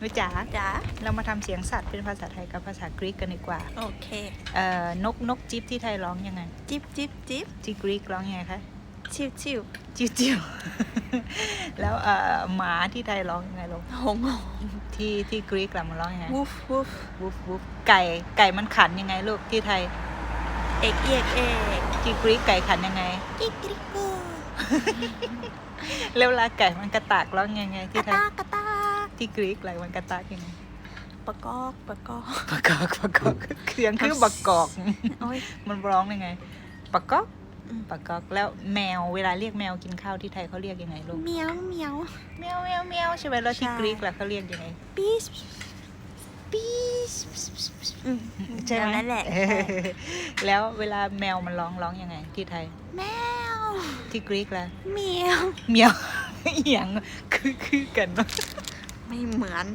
นุ้ยจ๋า จ๋า เรามาทำเสียงสัตว์เป็นภาษาไทยกับภาษากรีกกันดีกว่า โอเค นกจิ๊บที่ไทยร้องยังไง จิบจิบจิบ ที่กรีกร้องยังไงคะ ชิวชิว จิ้วจิ้ว แล้วหมาที่ไทยร้องยังไงลูก หง ที่กรีกล่ะมันร้องยังไง วูฟวูฟ วูฟวูฟไก่มันขันยังไงลูกที่ไทย เอกเอกเอก ที่กรีกไก่ขันยังไง กิกริกกู แล้วเวลาไก่มันกระตากร้องยังไง ก ที่ ระ ไทย ตากกระตาก ที่กรีกอะไรมันกระตากยังไง ปะกอกปะกอก ปะกอกเสียงคือบักกอก โอ้ย มันร้องยังไงปะกอก อืม ปะกอกแล้วแมวเวลาเรียกแมวกินข้าวที่ไทยเขาเรียกยังไงลูก เมียวเมียว แมวแมวแมวใช่ไหมแล้วที่ ใช่ กรีกล่ะเขาเรียกยังไง ปีสปีสใช่ไหม นั่นแหละ เออแล้วเวลาแมวมันร้องยังไงที่ไทย แมว ที่กรีกล่ะ เมียว เมียว เอียงคือกันเนอะ ไม่เหมือน